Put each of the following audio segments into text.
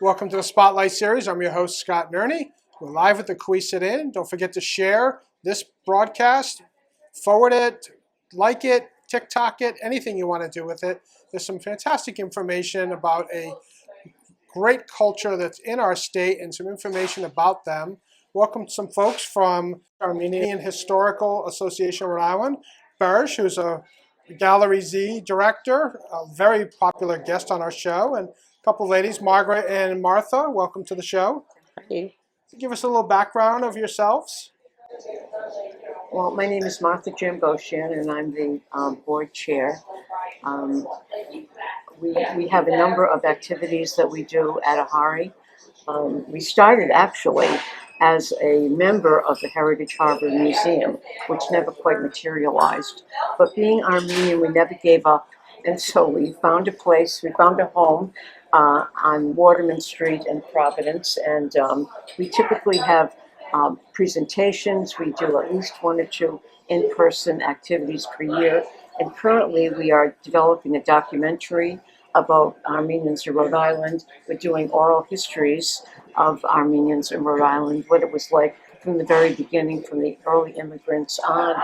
Welcome to the Spotlight Series. I'm your host, Scott Nerney. We're live at the Queesit Inn. Don't forget to share this broadcast, forward it, like it, TikTok it, anything you want to do with it. There's some fantastic information about a great culture that's in our state and some information about them. Welcome some folks from Armenian Historical Association of Rhode Island. Barish, who's a Gallery Z director, a very popular guest on our show, and a couple of ladies, Margaret and Martha. Welcome to the show. Thank you. Give us a little background of yourselves. Well, my name is Martha Jamboshian, and I'm the board chair. We have a number of activities that we do at AHARI. We started actually as a member of the Heritage Harbor Museum, which never quite materialized. But being Armenian, we never gave up, and so we found a place, we found a home on Waterman Street in Providence, and we typically have presentations. We do at least one or two in-person activities per year, and currently we are developing a documentary about Armenians in Rhode Island. We're doing oral histories of Armenians in Rhode Island, what it was like from the very beginning, from the early immigrants on.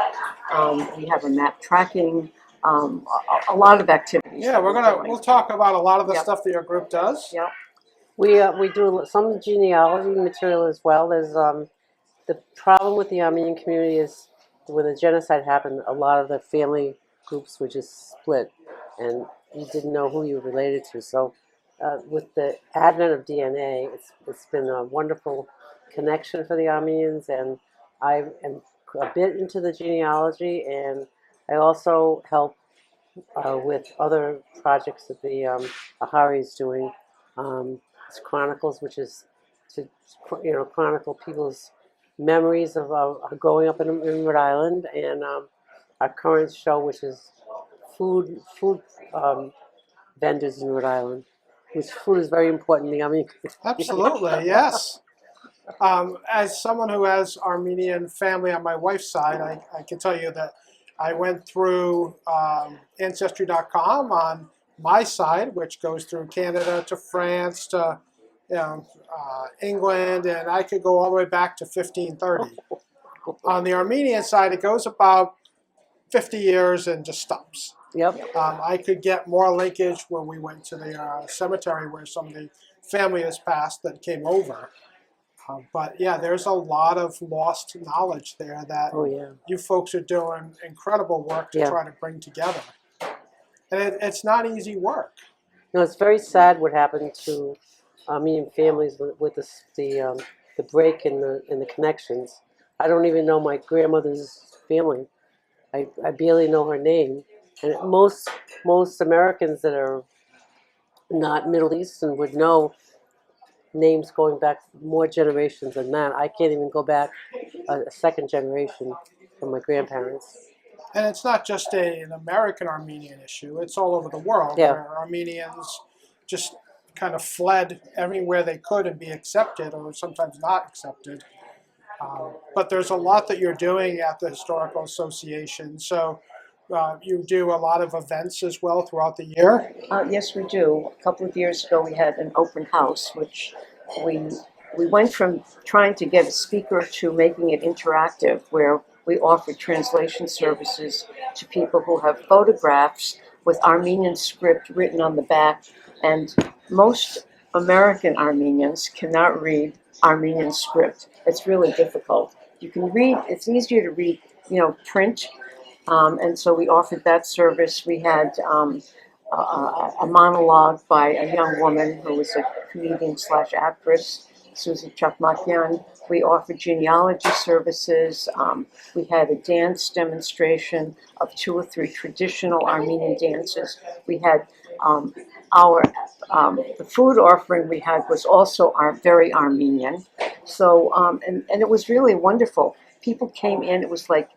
We have a map tracking, a lot of activities. Yeah, we'll talk about a lot of the stuff that your group does. Yep. We do some genealogy material as well. There's the problem with the Armenian community is when the genocide happened, a lot of the family groups were just split, and you didn't know who you were related to. So with the advent of DNA, it's been a wonderful connection for the Armenians, and I am a bit into the genealogy, and I also help with other projects that the AHARI is doing. It's Chronicles, which is to chronicle people's memories of growing up in Rhode Island, and our current show, which is food vendors in Rhode Island, which food is very important in the Armenian community. Absolutely, yes. As someone who has Armenian family on my wife's side, I can tell you that I went through Ancestry.com on my side, which goes through Canada to France to England, and I could go all the way back to 1530. On the Armenian side, it goes about 50 years and just stops. Yep. I could get more linkage when we went to the cemetery where some of the family has passed that came over. But yeah, there's a lot of lost knowledge there that you folks are doing incredible work to try to bring together. And it's not easy work. No, it's very sad what happened to Armenian families with the break in the connections. I don't even know my grandmother's family. I barely know her name. And most Americans that are not Middle Eastern would know names going back more generations than that. I can't even go back a second generation from my grandparents. And it's not just an American Armenian issue. It's all over the world where Armenians just kind of fled everywhere they could and be accepted, or sometimes not accepted. But there's a lot that you're doing at the Historical Association. So you do a lot of events as well throughout the year? Yes, we do. A couple of years ago, we had an open house, which we went from trying to get a speaker to making it interactive, where we offered translation services to people who have photographs with Armenian script written on the back. And most American Armenians cannot read Armenian script. It's really difficult. You can read, it's easier to read, print. And so we offered that service. We had a monologue by a young woman who was a comedian/actress, Susie Chakmakyan. We offered genealogy services. We had a dance demonstration of 2 or 3 traditional Armenian dances. We had the food offering we had was also very Armenian. So, and it was really wonderful. People came in, it was like,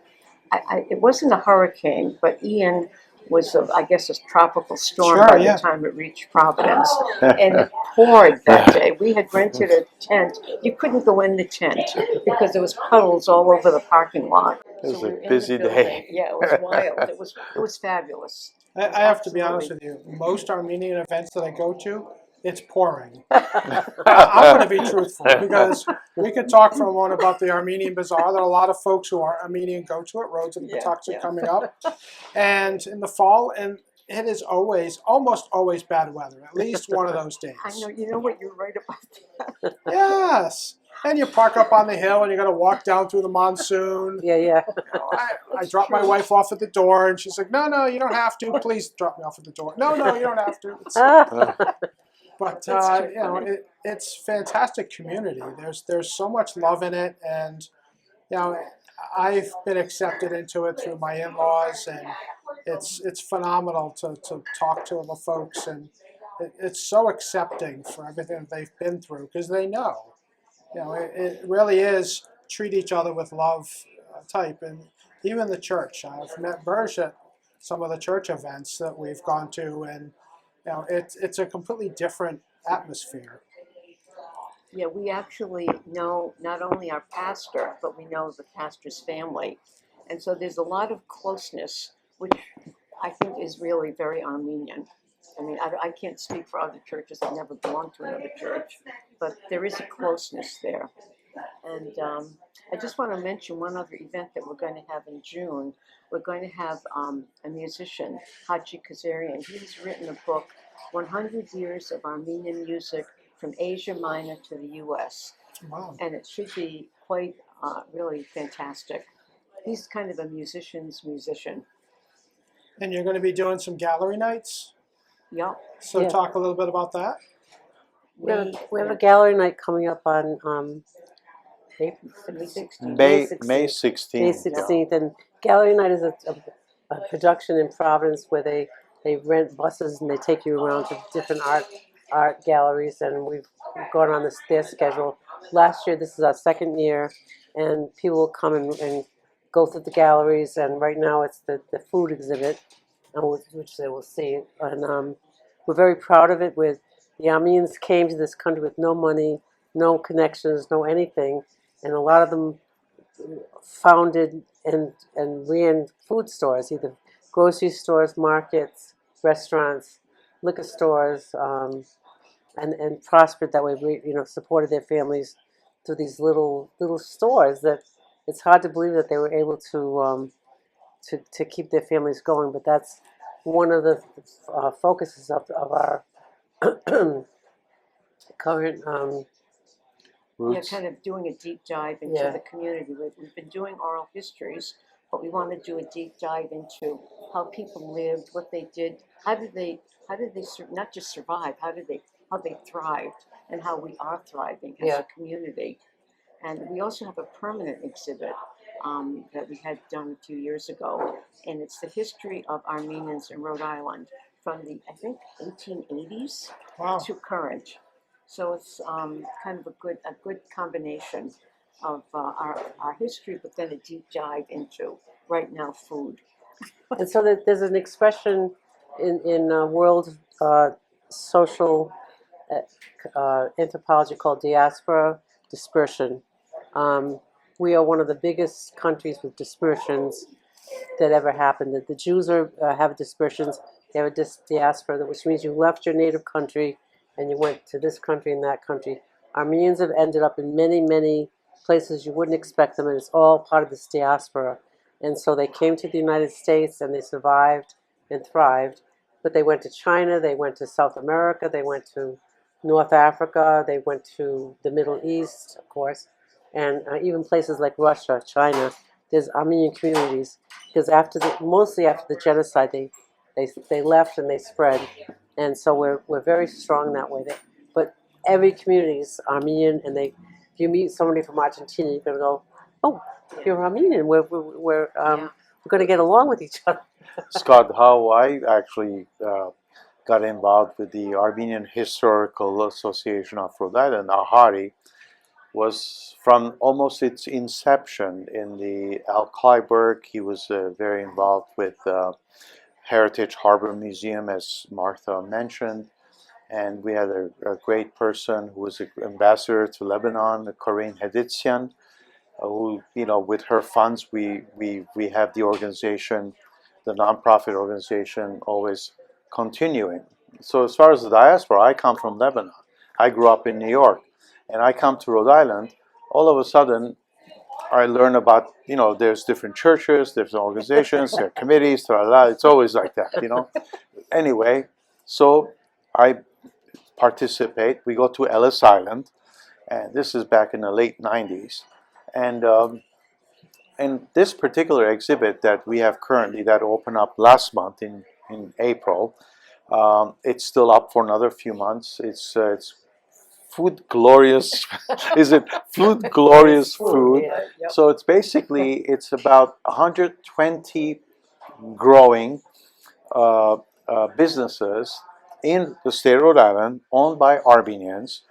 it wasn't a hurricane, but Ian was, I guess, a tropical storm by the time it reached Providence. And it poured that day. We had rented a tent. You couldn't go in the tent because there was puddles all over the parking lot. It was a busy day. Yeah, it was wild. It was fabulous. I have to be honest with you. Most Armenian events that I go to, it's pouring. I'm going to be truthful because we could talk for a moment about the Armenian Bazaar. There are a lot of folks who are Armenian go to it. Rhodes and the Patuxent yeah. coming up, and in the fall, and it is almost always bad weather. At least one of those days. I know. You know what? You're right about that. Yes, and you park up on the hill, and you got to walk down through the monsoon. Yeah, yeah. You know, I It's dropped my true. wife off at the door, and she's like, "No, you don't have to. Please drop me off at the door." No, you don't have to. But That's too you know, funny. it's fantastic community. There's so much love in it, and you know, I've been accepted into it through my in-laws, and it's phenomenal to talk to the folks, and it's so accepting for everything that they've been through because they know, you know, it really is treat each other with love type, and even the church. I've met Burj at some of the church events that we've gone to, and you know, it's a completely different atmosphere. Yeah, we actually know not only our pastor, but we know the pastor's family. And so there's a lot of closeness, which I think is really very Armenian. I mean, I can't speak for other churches. I've never belonged to another church, but there is a closeness there. And I just want to mention one other event that we're going to have in June. We're going to have a musician, Haji Kazarian. He's written a book, 100 Years of Armenian Music from Asia Minor to the U.S. Wow. And it should be quite really fantastic. He's kind of a musician's musician. And you're going to be doing some gallery nights. Yep. So Yeah. talk a little bit about that. We have a gallery night coming up on April May 16th. May 16th. May May 16th. 16th, and Gallery Night is a production in Providence where they rent buses and they take you around to different art galleries, and we've gone on their schedule. Last year, this is our second year, and people will come and go through the galleries, and right now it's the food exhibit, which they will see, and we're very proud of it. The Armenians came to this country with no money, no connections, no anything, and a lot of them founded and ran food stores, either grocery stores, markets, restaurants, liquor stores, and prospered that way. Supported their families through these little stores that it's hard to believe that they were able to keep their families going. But that's one of the focuses of our current. Yeah, Roots. kind of doing a deep dive into Yeah. the community. We've been doing oral histories, but we want to do a deep dive into how people lived, what they did, not just survive, how they thrived, and how we are thriving as Yeah. a community. And we also have a permanent exhibit that we had done a few years ago, and it's the history of Armenians in Rhode Island from the, I think, 1880s Wow. to current. So it's kind of a good combination of our history, but then a deep dive into right now food. And so there's an expression in world social anthropology called diaspora dispersion. We are one of the biggest countries with dispersions that ever happened. That the Jews have dispersions. They have a diaspora, which means you left your native country and you went to this country and that country. Armenians have ended up in many places you wouldn't expect them, and it's all part of this diaspora. And so they came to the United States and they survived and thrived. But they went to China, they went to South America, they went to North Africa, they went to the Middle East, of course, and even places like Russia, China. There's Armenian communities because mostly after the genocide, they left and they spread, and so we're very strong that way. But every community is Armenian, and if you meet somebody from Argentina, you're gonna go, oh, you're Armenian. Yeah. We're gonna get along with each other. Scott, how I actually got involved with the Armenian Historical Association of Rhode Island, AHARI, was from almost its inception in the Al Kleiberg. He was very involved with Heritage Harbor Museum, as Martha mentioned. And we had a great person who was an ambassador to Lebanon, Corinne Heditsian, who, with her funds, we have the organization, the nonprofit organization, always continuing. So as far as the diaspora, I come from Lebanon. I grew up in New York, and I come to Rhode Island. All of a sudden, I learn about, there's different churches, there's organizations, there are committees, it's always like that. Anyway, so I participate. We go to Ellis Island, and this is back in the late 90s. And this particular exhibit that we have currently, that opened up last month in April, it's still up for another few months. It's food glorious. Is it food glorious food? Yeah, yep. So it's about 120 growing businesses in the state of Rhode Island owned by Armenians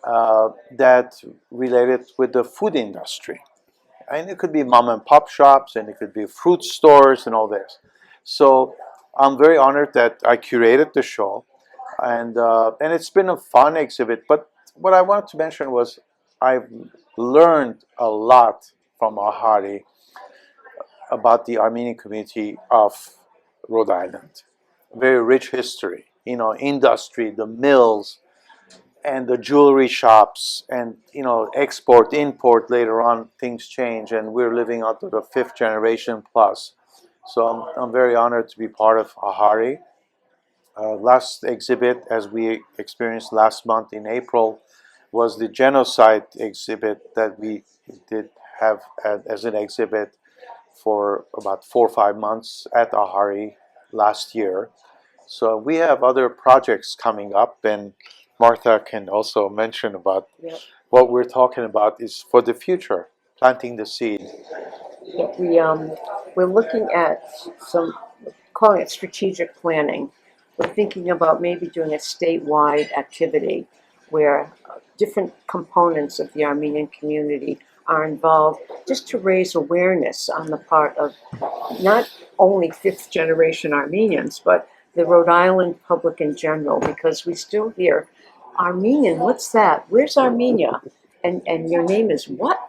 that related with the food industry. And it could be mom and pop shops, and it could be fruit stores and all this. So I'm very honored that I curated the show, and it's been a fun exhibit. But what I wanted to mention was I've learned a lot from AHARI about the Armenian community of Rhode Island. Very rich history, industry, the mills, and the jewelry shops, and export, import. Later on, things change, and we're living up to the 5th generation plus. So I'm very honored to be part of AHARI. Last exhibit, as we experienced last month in April, was the genocide exhibit that we did have as an exhibit for about 4 or 5 months at AHARI last year. So we have other projects coming up, and Martha can also mention about what we're talking about is for the future, planting the seed. We're looking at calling it strategic planning. We're thinking about maybe doing a statewide activity where different components of the Armenian community are involved, just to raise awareness on the part of not only 5th generation Armenians, but the Rhode Island public in general, because we still hear, Armenian, what's that? Where's Armenia? And your name is what?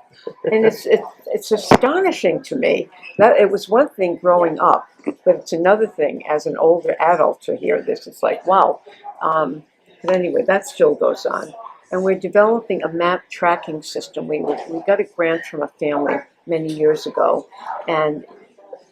And it's astonishing to me. That it was one thing growing up, but it's another thing as an older adult to hear this. It's like, wow. But anyway, that still goes on. And we're developing a map tracking system. We got a grant from a family many years ago, and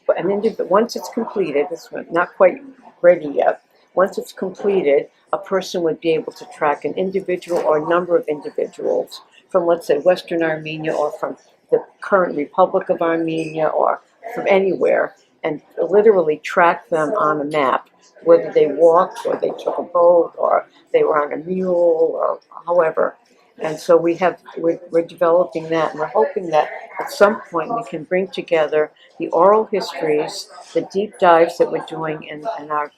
once it's completed, it's not quite ready yet. Once it's completed, a person would be able to track an individual or a number of individuals from, let's say, Western Armenia, or from the current Republic of Armenia, or from anywhere, and literally track them on a map, whether they walked or they took a boat or they were on a mule or however. And so we're developing that, and we're hoping that at some point we can bring together the oral histories, the deep dives that we're doing in our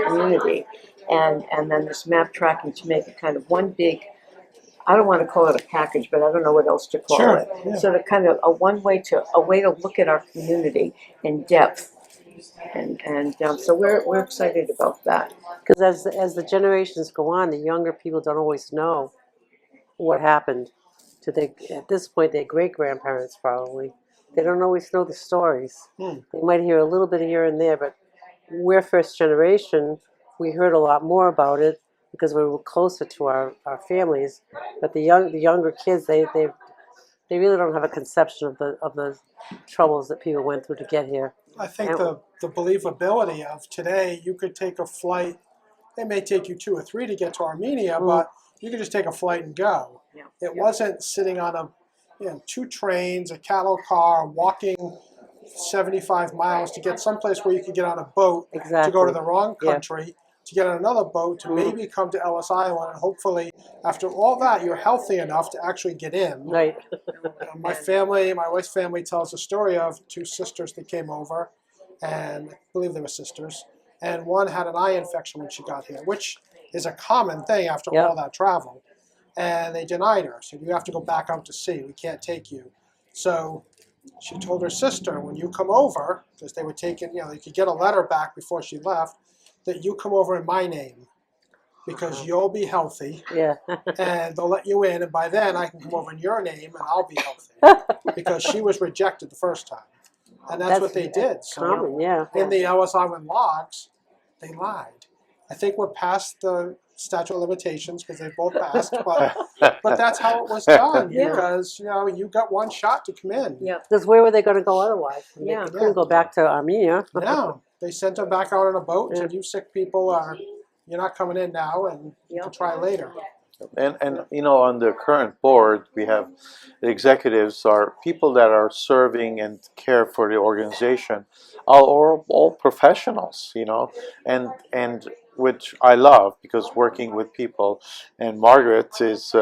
community, and then this map tracking to make it kind of one big, I don't want to call it a package, but I don't know what else to call it. Yeah. So the kind of a way to look at our community in depth, and so we're excited about that. Because as the generations go on, the younger people don't always know what happened to at this point, their great-grandparents probably. They don't always know the stories. They might hear a little bit here and there, but we're first generation. We heard a lot more about it because we were closer to our families. But the younger kids, they really don't have a conception of the troubles that people went through to get here. I think the believability of today, you could take a flight. It may take you 2 or 3 to get to Armenia, but you could just take a flight and go. It wasn't sitting on 2 trains, a cattle car, walking 75 miles to get someplace where you could get on a boat to go to the wrong country, to get on another boat, to maybe come to Ellis Island, and hopefully after all that you're healthy enough to actually get in. Right. My wife's family tells a story of 2 sisters that came over, and I believe they were sisters, and one had an eye infection when she got here, which is a common thing after all that travel. And they denied her. Said, you have to go back out to sea. We can't take you. So she told her sister, when you come over, because they were taking, you could get a letter back before she left, that you come over in my name, because you'll be healthy, and they'll let you in, and by then I can come over in your name, and I'll be healthy. Because she was rejected the first time. And that's what they did. So common, in the Ellis Island logs, they lied. I think we're past the statute of limitations because they both passed, but that's how it was done Yeah. because you got one shot to come in. Yeah. Because where were they going to go otherwise? Yeah. They couldn't go back to Armenia. No, they sent them back out on a boat and said, "You sick people you're not coming in now, and you can try later." And on the current board, we have the executives are people that are serving and care for the organization, all professionals, and which I love because working with people. And Margaret is,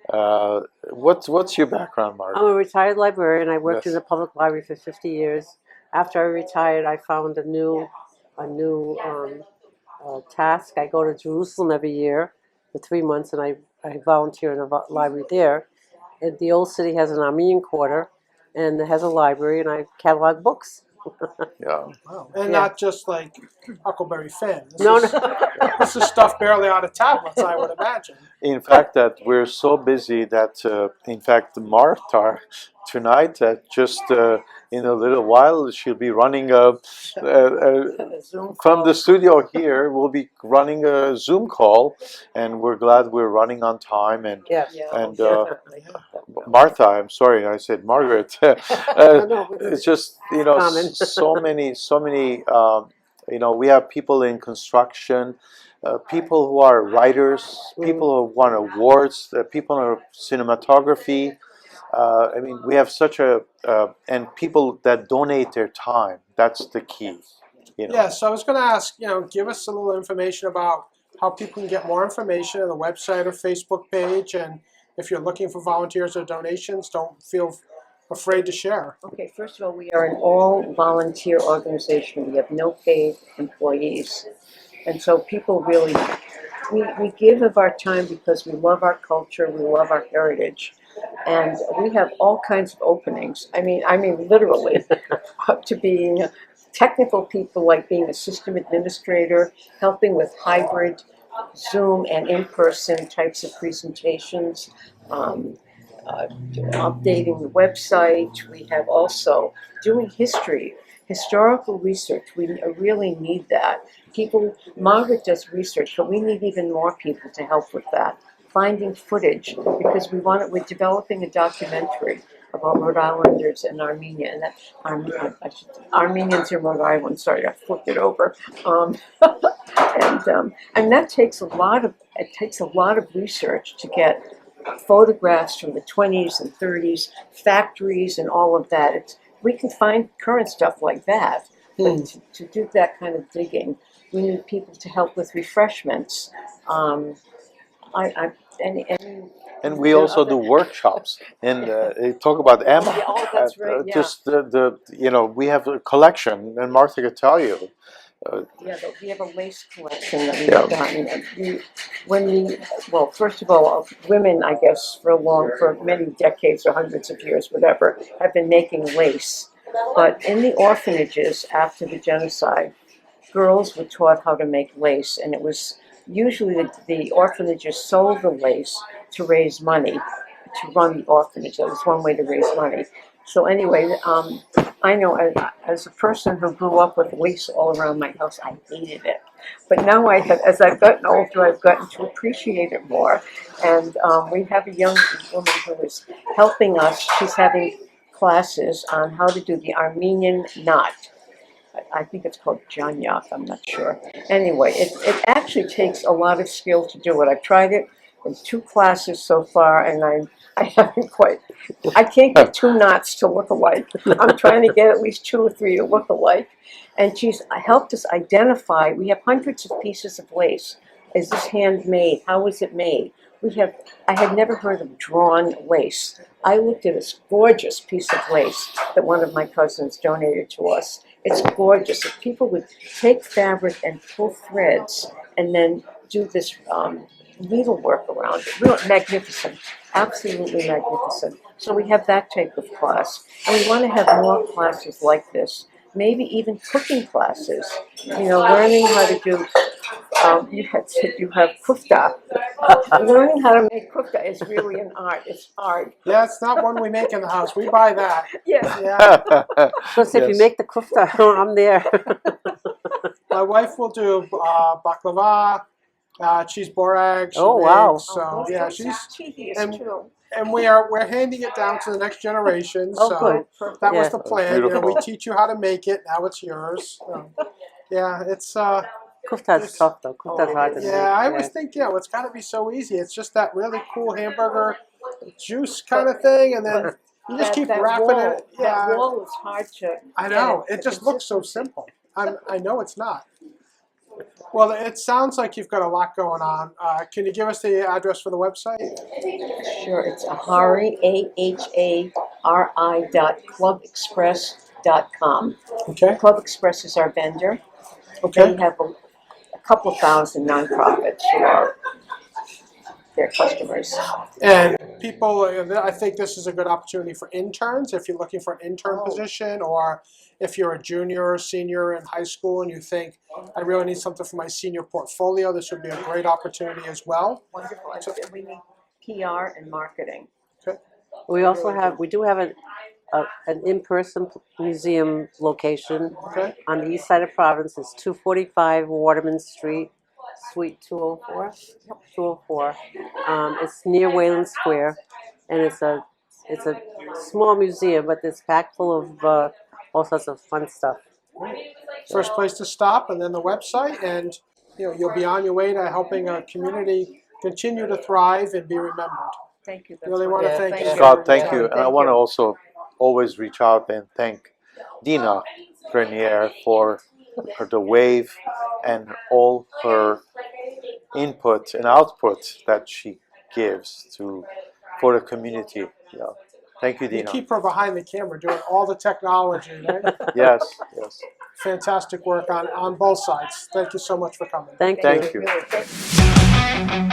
what's your background, I'm Margaret? a retired librarian. I worked in Yes. the public library for 50 years. After I retired, I found a new task. I go to Jerusalem every year for 3 months, and I volunteer in a library there. And the old city has an Armenian quarter, and it has a library, and I catalog books. Yeah. Wow. And Yeah. not just like Huckleberry Finn. No. This is stuff barely out of tablets, I would imagine. In fact, that we're so busy that, in fact, Martha tonight, just in a little while, she'll be running a Zoom from call. the studio here. We'll be running a Zoom call, and we're glad we're running on time. And Yeah. and Definitely. Martha, I'm sorry, I said Margaret. No, It's just common. so many. We have people in construction. People who are writers, people who won awards, people in cinematography. I mean, we have such and people that donate their time. That's the key. Yeah, so I was going to ask, give us a little information about how people can get more information on the website or Facebook page, and if you're looking for volunteers or donations, don't feel afraid to share. Okay, first of all, we are an all-volunteer organization. We have no paid employees. And so people really, we give of our time because we love our culture, we love our heritage. And we have all kinds of openings. I mean literally, up to being technical people like being a system administrator, helping with hybrid Zoom and in-person types of presentations, updating the website. We have also doing historical research. We really need that. Margaret does research, but we need even more people to help with that. Finding footage, because we're developing a documentary about Rhode Islanders and Armenia, and that Armenians in Rhode Island. Sorry, I flipped it over. And that takes a lot of research to get photographs from the 20s and 30s, factories and all of that. We can find current stuff like that, but to do that kind of digging, we need people to help with refreshments. And we also do workshops and talk about Emma. Yeah, oh, that's right. Yeah. Just we have a collection, and Martha could tell you. We have a lace collection that we've done. Well, first of all, women, I guess, for many decades or hundreds of years, whatever, have been making lace. But in the orphanages after the genocide, girls were taught how to make lace, and it was usually the orphanages sold the lace to raise money, to run the orphanage. That was one way to raise money. So anyway, I know as a person who grew up with lace all around my house, I hated it. But now as I've gotten older, I've gotten to appreciate it more. And we have a young woman who is helping us. She's having classes on how to do the Armenian knot. I think it's called Janyak, I'm not sure. Anyway, it actually takes a lot of skill to do it. I've tried it in 2 classes so far, and I can't get 2 knots to look alike. I'm trying to get at least 2 or 3 to look alike. And she's helped us identify, we have hundreds of pieces of lace. Is this handmade? How is it made? I had never heard of drawn lace. I looked at this gorgeous piece of lace that one of my cousins donated to us. It's gorgeous. If people would take fabric and pull threads and then do this needlework around it, really magnificent, absolutely magnificent. So we have that type of class, and we want to have more classes like this. Maybe even cooking classes. Learning how to do. You have kufta. Learning how to make kufta is really an art. It's hard. Yeah, it's not one we make in the house. We buy that. Yes. Yeah. So if you make the kufta, I'm there. My wife will do baklava, cheese borag. She Oh, wow. makes, so yeah, she's tedious and- too. and we're handing it down to the next generation. Oh, so good. that was Yeah. the plan. You know, we Beautiful. teach you how to make it. Now it's yours. So, yeah, it's Kufta's tough though. Kufta's hard to make. yeah. I always think it's got to be so easy. It's just that really cool hamburger juice kind of thing, and then you just keep wrapping wall, it. Yeah, That wall is hard to. I get know. the It just looks so consistency. simple. I know it's not. Well, it sounds like you've got a lot going on. Can you give us the address for the website? Sure, it's AHARI, AHARI.clubexpress.com. Okay. Club Express is our vendor. Okay. They have a couple thousand nonprofits who are their customers. And people, I think this is a good opportunity for interns if you're looking for an intern position, or if you're a junior or senior in high school and you think, I really need something for my senior portfolio, this would be a great opportunity as well. Wonderful. And we need PR and marketing. We do have an in-person museum location Okay. on the east side of Providence. It's 245 Waterman Street, Suite 204. 204. It's near Wayland Square, and it's a small museum, but it's packed full of all sorts of fun stuff. First place to stop, and then the website, and you'll be on your way to helping a community continue to thrive and be remembered. Thank you. Really want to thank you. Scott, thank you. Thank And I want to you. also always reach out and thank Dina Grenier for the wave and all her input and output that she gives for the community. Yeah. Thank you, You Dina. keep her behind the camera doing all the technology, right? Yes, yes. Fantastic work on both sides. Thank you so much for coming. Thank you. Thank you. Really, thank you.